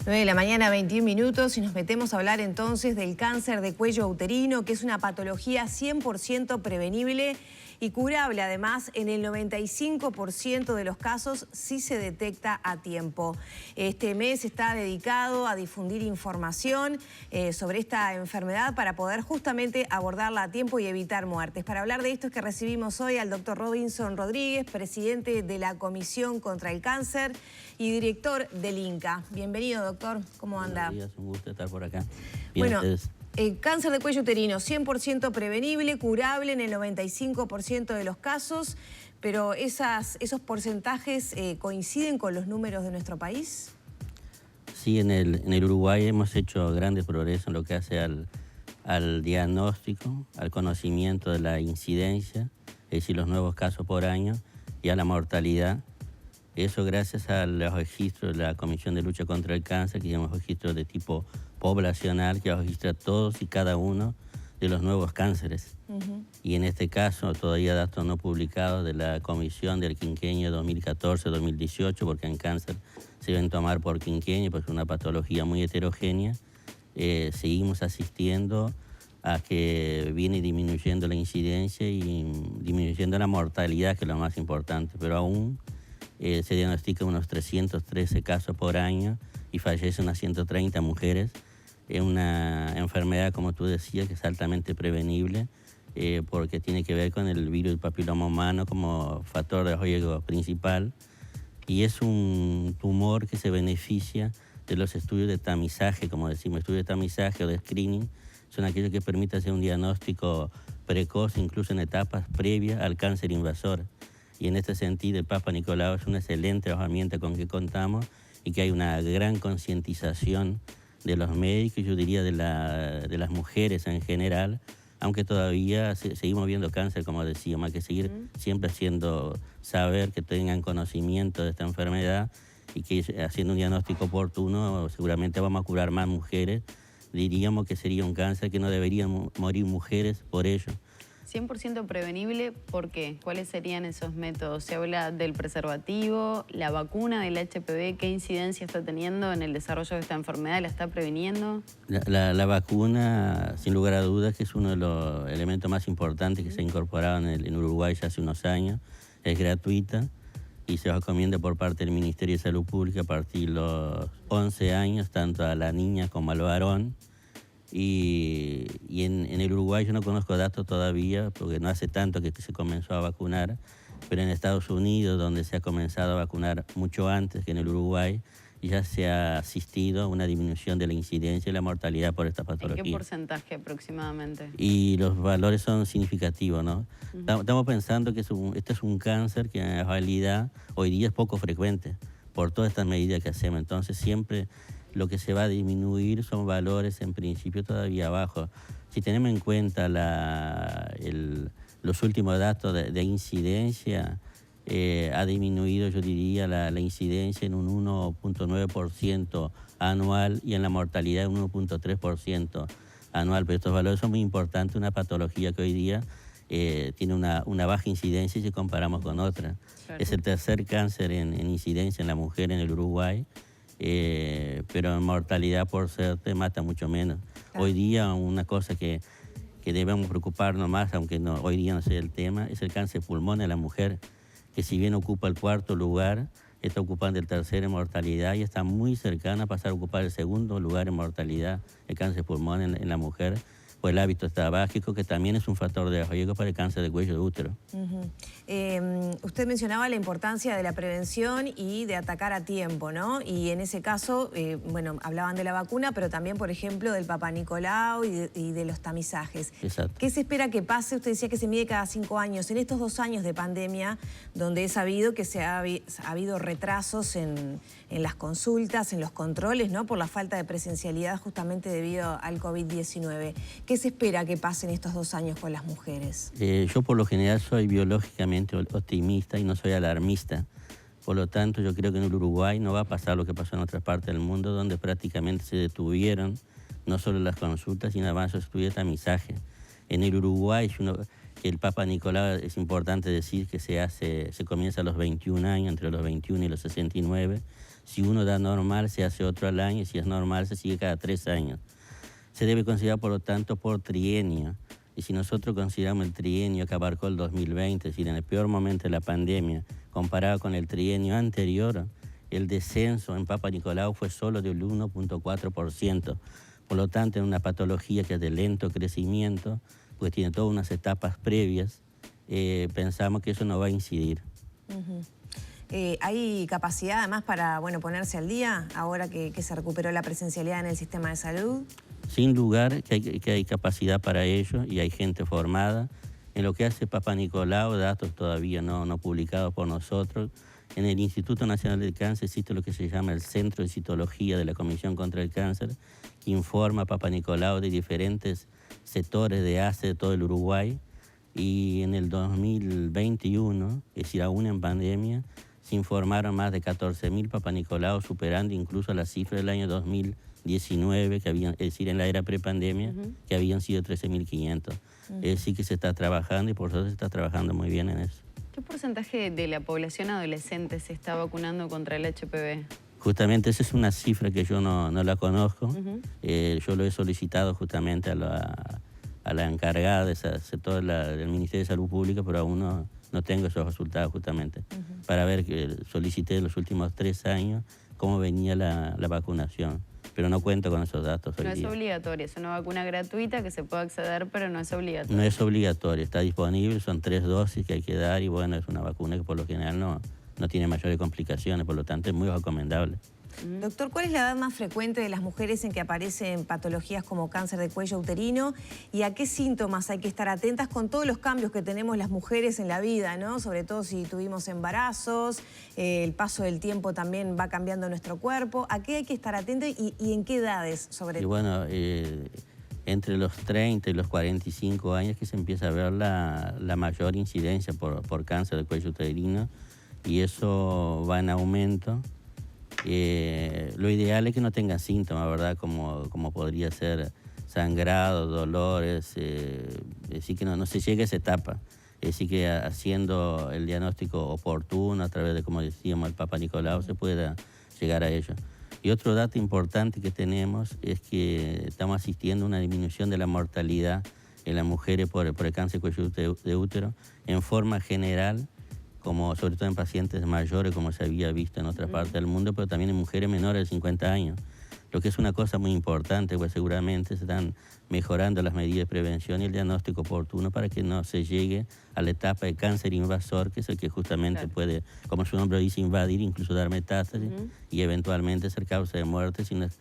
9 de la mañana, 21 minutos, y nos metemos a hablar entonces del cáncer de cuello uterino, que es una patología 100% prevenible y curable. Además, en el 95% de los casos sí se detecta a tiempo. Este mes está dedicado a difundir información sobre esta enfermedad para poder justamente abordarla a tiempo y evitar muertes. Para hablar de esto es que recibimos hoy al doctor Robinson Rodríguez, presidente de la Comisión contra el Cáncer y director del INCA. Bienvenido, doctor. ¿Cómo anda? Buenos días, un gusto estar por acá. Bien, bueno, el cáncer de cuello uterino, 100% prevenible, curable en el 95% de los casos, pero ¿esos porcentajes coinciden con los números de nuestro país? Sí, en el Uruguay hemos hecho grandes progresos en lo que hace al diagnóstico, al conocimiento de la incidencia, es decir, los nuevos casos por año, y a la mortalidad. Eso gracias a los registros de la Comisión de Lucha contra el Cáncer, que llamamos registros de tipo poblacional, que registra todos y cada uno de los nuevos cánceres. Y en este caso, todavía datos no publicados de la Comisión del quinquenio 2014-2018, porque en cáncer se deben tomar por quinquenio, porque es una patología muy heterogénea. Seguimos asistiendo a que viene disminuyendo la incidencia y disminuyendo la mortalidad, que es lo más importante, pero aún se diagnostican unos 313 casos por año y fallecen unas 130 mujeres. Es una enfermedad, como tú decías, que es altamente prevenible porque tiene que ver con el virus del papiloma humano como factor de riesgo principal, y es un tumor que se beneficia de los estudios de tamizaje, como decimos, estudios de tamizaje o de screening. Son aquellos que permiten hacer un diagnóstico precoz, incluso en etapas previas al cáncer invasor. Y en este sentido, el Papa Nicolau es una excelente herramienta con que contamos, y que hay una gran concientización de los médicos, yo diría de las mujeres en general, aunque todavía seguimos viendo cáncer, como decíamos. Hay que seguir siempre haciendo saber, que tengan conocimiento de esta enfermedad, y que haciendo un diagnóstico oportuno seguramente vamos a curar más mujeres. Diríamos que sería un cáncer que no deberían morir mujeres por ello. 100% prevenible, ¿por qué? ¿Cuáles serían esos métodos? Se habla del preservativo, la vacuna del HPV, ¿qué incidencia está teniendo en el desarrollo de esta enfermedad? ¿La está previniendo? La vacuna, sin lugar a dudas, que es uno de los elementos más importantes que se ha incorporado en Uruguay ya hace unos años. Es gratuita y se recomienda por parte del Ministerio de Salud Pública a partir de los 11 años, tanto a la niña como al varón. Y en el Uruguay yo no conozco datos todavía, porque no hace tanto que se comenzó a vacunar, pero en Estados Unidos, donde se ha comenzado a vacunar mucho antes que en el Uruguay, ya se ha asistido a una disminución de la incidencia y la mortalidad por esta patología. ¿En qué porcentaje aproximadamente? Y los valores son significativos, ¿no? Estamos pensando que este es un cáncer que en realidad hoy día es poco frecuente por todas estas medidas que hacemos. Entonces siempre lo que se va a disminuir son valores en principio todavía bajos. Si tenemos en cuenta los últimos datos de incidencia, ha disminuido, yo diría, la incidencia en un 1.9% anual y en la mortalidad en un 1.3% anual. Pero estos valores son muy importantes, una patología que hoy día tiene una baja incidencia si comparamos con otras. Claro. Es el tercer cáncer en incidencia en la mujer en el Uruguay. Pero en mortalidad, por suerte, mata mucho menos. Claro. Hoy día una cosa que debemos preocuparnos más, aunque hoy día no sea el tema, es el cáncer de pulmón en la mujer, que si bien ocupa el cuarto lugar, está ocupando el tercero en mortalidad y está muy cercana a pasar a ocupar el segundo lugar en mortalidad, el cáncer de pulmón en la mujer, por el hábito tabáquico, que también es un factor de riesgo para el cáncer de cuello de útero. Usted mencionaba la importancia de la prevención y de atacar a tiempo, ¿no? Y en ese caso, bueno, hablaban de la vacuna, pero también, por ejemplo, del Papa Nicolau y de los tamizajes. Exacto. ¿Qué se espera que pase? Usted decía que se mide cada 5 años. En estos 2 años de pandemia, donde he sabido que ha habido retrasos en las consultas, en los controles, ¿no? Por la falta de presencialidad justamente debido al COVID-19. ¿Qué se espera que pase en estos 2 años con las mujeres? Yo por lo general soy biológicamente optimista y no soy alarmista. Por lo tanto, yo creo que en el Uruguay no va a pasar lo que pasó en otras partes del mundo, donde prácticamente se detuvieron no solo las consultas, sino además los estudios de tamizaje. En el Uruguay, si uno que el Papa Nicolau, es importante decir que se comienza a los 21 años, entre los 21 y los 69. Si uno da normal, se hace otro al año, y si es normal, se sigue cada 3 años. Se debe considerar, por lo tanto, por trienio. Y si nosotros consideramos el trienio que abarcó el 2020, es decir, en el peor momento de la pandemia, comparado con el trienio anterior, el descenso en Papa Nicolau fue solo del 1.4%. Por lo tanto, en una patología que es de lento crecimiento, pues tiene todas unas etapas previas, pensamos que eso no va a incidir. ¿Hay capacidad además para ponerse al día ahora que se recuperó la presencialidad en el sistema de salud? Sin lugar que hay capacidad para ello y hay gente formada. En lo que hace Papa Nicolau, datos todavía no publicados por nosotros, en el Instituto Nacional del Cáncer existe lo que se llama el Centro de Citología de la Comisión contra el Cáncer, que informa a Papa Nicolau de diferentes sectores de ACE de todo el Uruguay. Y en el 2021, es decir, aún en pandemia, se informaron más de 14.000 Papa Nicolau, superando incluso la cifra del año 2019, que habían, es decir, en la era prepandemia, que habían sido 13.500. Es decir, que se está trabajando y por eso se está trabajando muy bien en eso. ¿Qué porcentaje de la población adolescente se está vacunando contra el HPV? Justamente esa es una cifra que yo no la conozco. Yo lo he solicitado justamente a la encargada de ese sector del Ministerio de Salud Pública, pero aún no tengo esos resultados justamente. Para ver, que solicité los últimos 3 años cómo venía la vacunación. Pero no cuento con esos datos hoy día. No es obligatoria, es una vacuna gratuita que se puede acceder, pero no es obligatoria. No es obligatoria, está disponible, son 3 dosis que hay que dar y bueno, es una vacuna que por lo general no tiene mayores complicaciones, por lo tanto es muy recomendable. Doctor, ¿cuál es la edad más frecuente de las mujeres en que aparecen patologías como cáncer de cuello uterino? ¿Y a qué síntomas hay que estar atentas con todos los cambios que tenemos las mujeres en la vida, ¿no? Sobre todo si tuvimos embarazos, el paso del tiempo también va cambiando nuestro cuerpo. ¿A qué hay que estar atentos y en qué edades sobre todo? Y bueno, entre los 30 y los 45 años que se empieza a ver la mayor incidencia por cáncer de cuello uterino y eso va en aumento. Lo ideal es que no tengan síntomas, ¿verdad? Como podría ser sangrado, dolores, es decir, que no se llegue a esa etapa. Es decir, que haciendo el diagnóstico oportuno a través de, como decíamos, el Papa Nicolau, se pueda llegar a ello. Y otro dato importante que tenemos es que estamos asistiendo a una disminución de la mortalidad en las mujeres por el cáncer de cuello de útero en forma general, como sobre todo en pacientes mayores, como se había visto en otras partes del mundo, pero también en mujeres menores de 50 años. Lo que es una cosa muy importante, pues seguramente se están mejorando las medidas de prevención y el diagnóstico oportuno para que no se llegue a la etapa de cáncer invasor, que es el que justamente puede, como su nombre dice, invadir, incluso dar metástasis y eventualmente ser causa de muerte si no es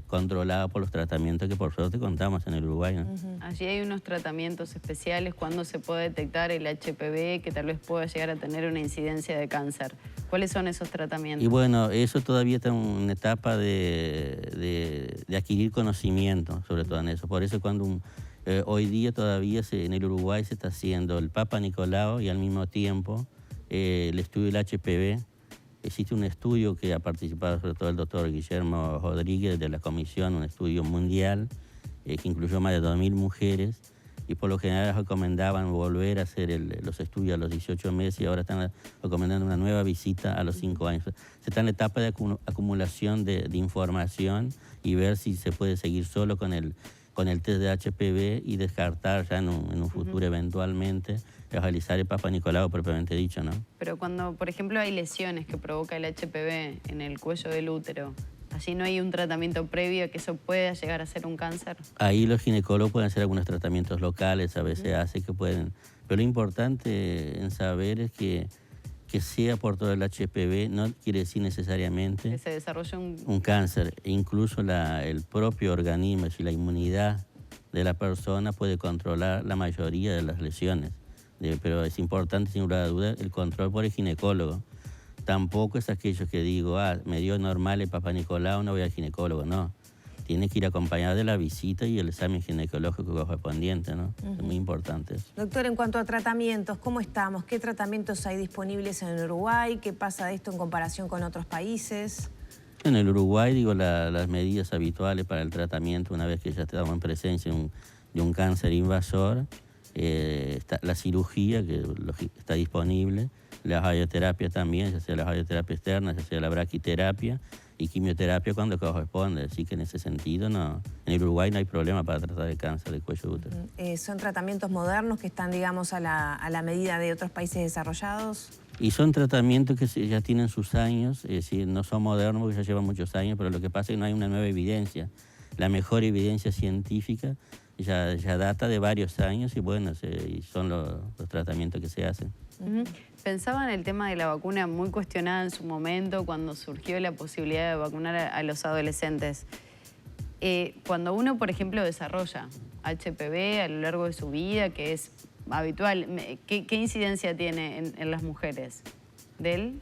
controlado por los tratamientos que por suerte contamos en el Uruguay, ¿no? Allí hay unos tratamientos especiales cuando se puede detectar el HPV que tal vez pueda llegar a tener una incidencia de cáncer. ¿Cuáles son esos tratamientos? Y bueno, eso todavía está en una etapa de adquirir conocimiento, sobre todo en eso. Por eso cuando hoy día todavía en el Uruguay se está haciendo el Papa Nicolau y al mismo tiempo el estudio del HPV. Existe un estudio que ha participado sobre todo el doctor Guillermo Rodríguez de la comisión, un estudio mundial que incluyó más de 2.000 mujeres y por lo general recomendaban volver a hacer los estudios a los 18 meses y ahora están recomendando una nueva visita a los 5 años. Se está en la etapa de acumulación de información y ver si se puede seguir solo con el test de HPV y descartar ya en un futuro eventualmente realizar el Papa Nicolau propiamente dicho, ¿no? Pero cuando, por ejemplo, hay lesiones que provoca el HPV en el cuello del útero, ¿allí no hay un tratamiento previo que eso pueda llegar a ser un cáncer? Ahí los ginecólogos pueden hacer algunos tratamientos locales, a veces hace que pueden. Pero lo importante en saber es que sea por todo el HPV no quiere decir necesariamente que se desarrolle un cáncer. Incluso el propio organismo, y la inmunidad de la persona puede controlar la mayoría de las lesiones. Pero es importante, sin lugar a dudas, el control por el ginecólogo. Tampoco es aquello que digo, me dio normal el Papa Nicolau, no voy al ginecólogo, no. Tiene que ir acompañado de la visita y el examen ginecológico correspondiente, ¿no? Es muy importante eso. Doctor, en cuanto a tratamientos, ¿cómo estamos? ¿Qué tratamientos hay disponibles en Uruguay? ¿Qué pasa de esto en comparación con otros países? En el Uruguay, las medidas habituales para el tratamiento, una vez que ya estamos en presencia de un cáncer invasor, la cirugía que está disponible, la radioterapia también, ya sea la radioterapia externa, ya sea la braquiterapia y quimioterapia cuando corresponde. Así que en ese sentido, no, en el Uruguay no hay problema para tratar el cáncer de cuello de útero. ¿Son tratamientos modernos que están, digamos, a la medida de otros países desarrollados? Y son tratamientos que ya tienen sus años, es decir, no son modernos porque ya llevan muchos años, pero lo que pasa es que no hay una nueva evidencia. La mejor evidencia científica ya data de varios años y bueno, y son los tratamientos que se hacen. Pensaba en el tema de la vacuna muy cuestionada en su momento cuando surgió la posibilidad de vacunar a los adolescentes. Cuando uno, por ejemplo, desarrolla HPV a lo largo de su vida, que es habitual, ¿qué incidencia tiene en las mujeres? ¿De él?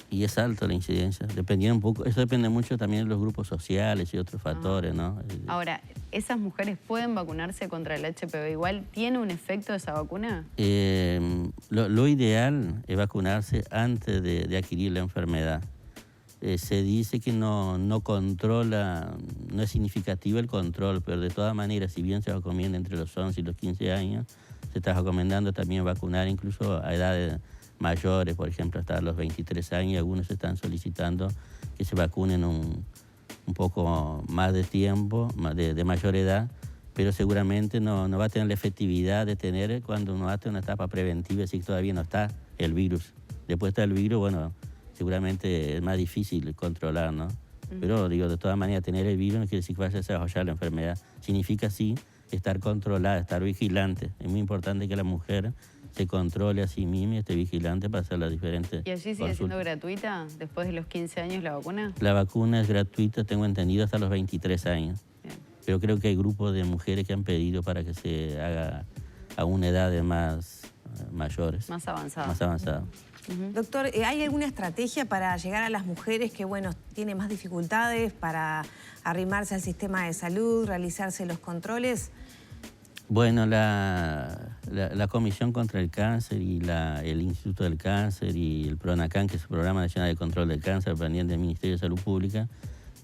Y es alta la incidencia, dependiendo un poco, eso depende mucho también de los grupos sociales y otros factores, ¿no? Ahora, ¿esas mujeres pueden vacunarse contra el HPV igual? ¿Tiene un efecto esa vacuna? Lo ideal es vacunarse antes de adquirir la enfermedad. Se dice que no controla, no es significativo el control, pero de todas maneras, si bien se recomienda entre los 11 y los 15 años, se está recomendando también vacunar incluso a edades mayores, por ejemplo, hasta los 23 años. Algunos están solicitando que se vacunen un poco más de tiempo, de mayor edad, pero seguramente no va a tener la efectividad de tener cuando uno hace una etapa preventiva, si todavía no está el virus. Después está el virus, bueno, seguramente es más difícil controlar, ¿no? Pero digo, de todas maneras, tener el virus no quiere decir que vaya a desarrollar la enfermedad. Significa sí estar controlada, estar vigilante. Es muy importante que la mujer se controle a sí misma y esté vigilante para hacer las diferentes ¿Y allí sigue siendo gratuita después de los 15 años la vacuna? La vacuna es gratuita, tengo entendido, hasta los 23 años. Bien. Pero creo que hay grupos de mujeres que han pedido para que se haga a una edad de mayores. Más avanzada. Más avanzada. Doctor, ¿hay alguna estrategia para llegar a las mujeres que, bueno, tienen más dificultades para arrimarse al sistema de salud, realizarse los controles? Bueno, la Comisión contra el Cáncer y el Instituto del Cáncer y el PRONACAN, que es el Programa Nacional de Control del Cáncer, dependiente del Ministerio de Salud Pública,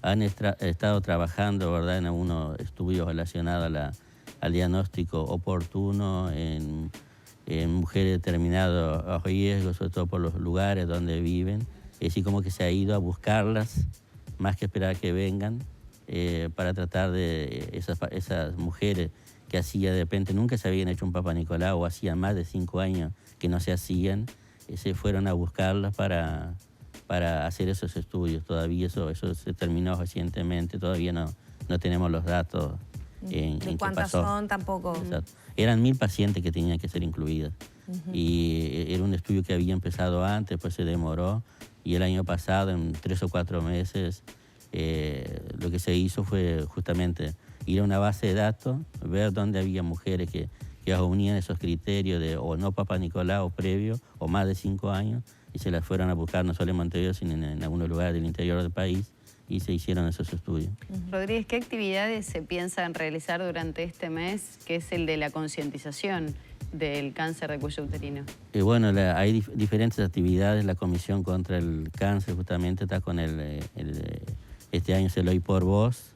han estado trabajando, ¿verdad?, en algunos estudios relacionados al diagnóstico oportuno en mujeres de determinados riesgos, sobre todo por los lugares donde viven. Es decir, como que se ha ido a buscarlas, más que esperar que vengan, para tratar de esas mujeres que hacía de repente nunca se habían hecho un Papa Nicolau o hacía más de 5 años que no se hacían, se fueron a buscarlas para hacer esos estudios. Todavía eso se terminó recientemente, todavía no tenemos los datos en qué ¿Cuántas pasó. son? Tampoco. Exacto. Eran 1000 pacientes que tenían que ser incluidas. Y era un estudio que había empezado antes, después se demoró, y el año pasado, en 3 o 4 meses, lo que se hizo fue justamente ir a una base de datos, ver dónde había mujeres que reunían esos criterios de o no Papa Nicolau previo o más de 5 años, y se las fueron a buscar no solo en Montevideo, sino en algunos lugares del interior del país, y se hicieron esos estudios. Rodríguez, ¿qué actividades se piensan realizar durante este mes, que es el de la concientización del cáncer de cuello uterino? Bueno, hay diferentes actividades. La Comisión contra el Cáncer justamente está con este año se lo oí por voz,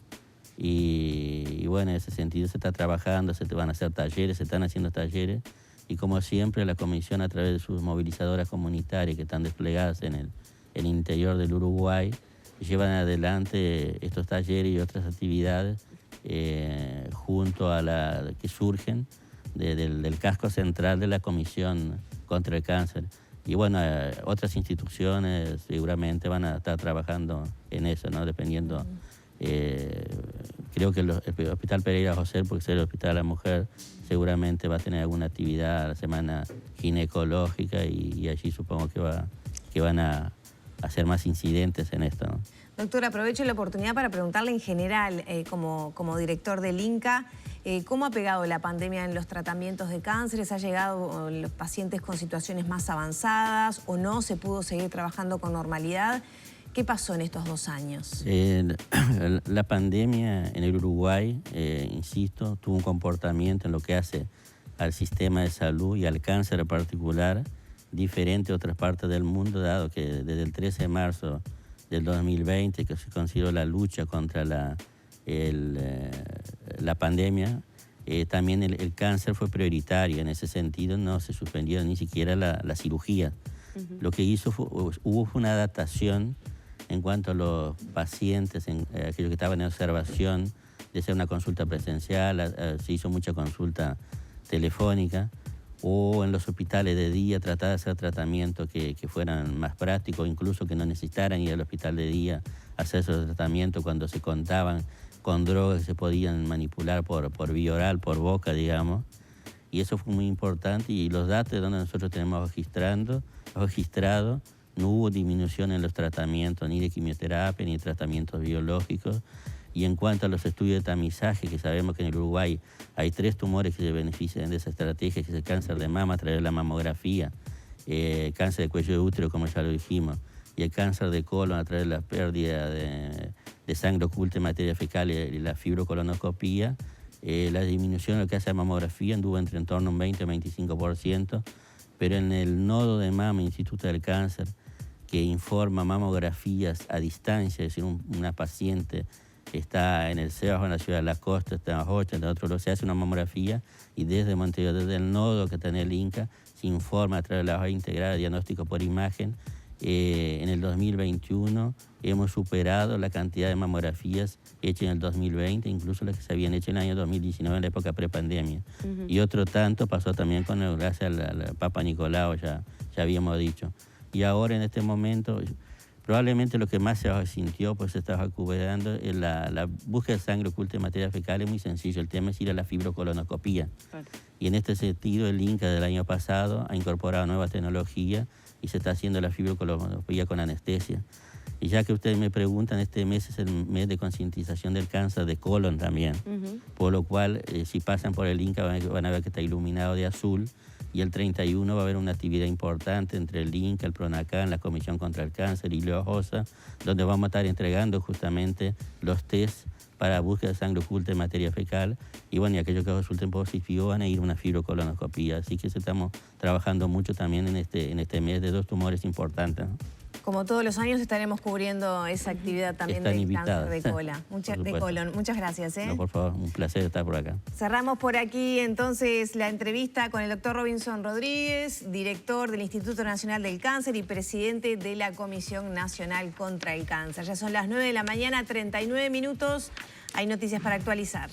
y bueno, en ese sentido se está trabajando, se van a hacer talleres, se están haciendo talleres, y como siempre la Comisión, a través de sus movilizadoras comunitarias que están desplegadas en el interior del Uruguay, llevan adelante estos talleres y otras actividades junto a que surgen del casco central de la Comisión contra el Cáncer. Y bueno, otras instituciones seguramente van a estar trabajando en eso, ¿no? Dependiendo. Creo que el Hospital Pereira José, porque es el Hospital de la Mujer, seguramente va a tener alguna actividad la semana ginecológica, y allí supongo que van a hacer más incidentes en esto, ¿no? Doctor, aprovecho la oportunidad para preguntarle en general, como director del INCA, ¿cómo ha pegado la pandemia en los tratamientos de cánceres? ¿Ha llegado los pacientes con situaciones más avanzadas o no? ¿Se pudo seguir trabajando con normalidad? ¿Qué pasó en estos 2 años? La pandemia en el Uruguay, insisto, tuvo un comportamiento en lo que hace al sistema de salud y al cáncer en particular diferente a otras partes del mundo, dado que desde el 13 de marzo del 2020, que se consideró la lucha contra la pandemia, También el cáncer fue prioritario, en ese sentido no se suspendió ni siquiera la cirugía. Lo que hizo hubo una adaptación en cuanto a los pacientes, aquellos que estaban en observación, de hacer una consulta presencial, se hizo mucha consulta telefónica, o en los hospitales de día tratar de hacer tratamientos que fueran más prácticos, incluso que no necesitaran ir al hospital de día a hacer esos tratamientos cuando se contaban con drogas que se podían manipular por vía oral, por boca, digamos. Y eso fue muy importante, y los datos donde nosotros tenemos registrado, no hubo disminución en los tratamientos ni de quimioterapia ni de tratamientos biológicos. Y en cuanto a los estudios de tamizaje, que sabemos que en el Uruguay hay 3 tumores que se benefician de esa estrategia, que es el cáncer de mama a través de la mamografía, cáncer de cuello de útero, como ya lo dijimos, y el cáncer de colon a través de la pérdida de sangre oculta en materia fecal y la fibrocolonoscopía. La disminución de lo que hace la mamografía anduvo en torno a un 20 o 25%, pero en el nodo de mama, Instituto del Cáncer, que informa mamografías a distancia, es decir, una paciente está en el Cerro, en la ciudad de la costa, está en Rocha, en otro lado, se hace una mamografía, y desde Montevideo, desde el nodo que está en el INCA, se informa a través de la red integrada de diagnóstico por imagen. En el 2021 hemos superado la cantidad de mamografías hechas en el 2020, incluso las que se habían hecho en el año 2019, en la época prepandemia. Y otro tanto pasó también con gracias al Papa Nicolau, ya habíamos dicho. Y ahora, en este momento, probablemente lo que más se sintió, pues se estaba recuperando, la búsqueda de sangre oculta en materia fecal. Es muy sencillo, el tema es ir a la fibrocolonoscopía. Claro. Y en este sentido, el INCA del año pasado ha incorporado nuevas tecnologías y se está haciendo la fibrocolonoscopía con anestesia. Y ya que ustedes me preguntan, este mes es el mes de concientización del cáncer de colon también, por lo cual, si pasan por el INCA van a ver que está iluminado de azul, y el 31 va a haber una actividad importante entre el INCA, el PRONACAN, la Comisión contra el Cáncer y Leojosa, donde vamos a estar entregando justamente los test para búsqueda de sangre oculta en materia fecal, y bueno, y aquellos que resulten positivos van a ir a una fibrocolonoscopía. Así que estamos trabajando mucho también en este mes de 2 tumores importantes, ¿no? Como todos los años estaremos cubriendo esa actividad también del cáncer de colon. Muchas gracias. No, por favor, un placer estar por acá. Cerramos por aquí entonces la entrevista con el doctor Robinson Rodríguez, director del Instituto Nacional del Cáncer y presidente de la Comisión Nacional contra el Cáncer. Ya son las 9 de la mañana, 39 minutos. Hay noticias para actualizar.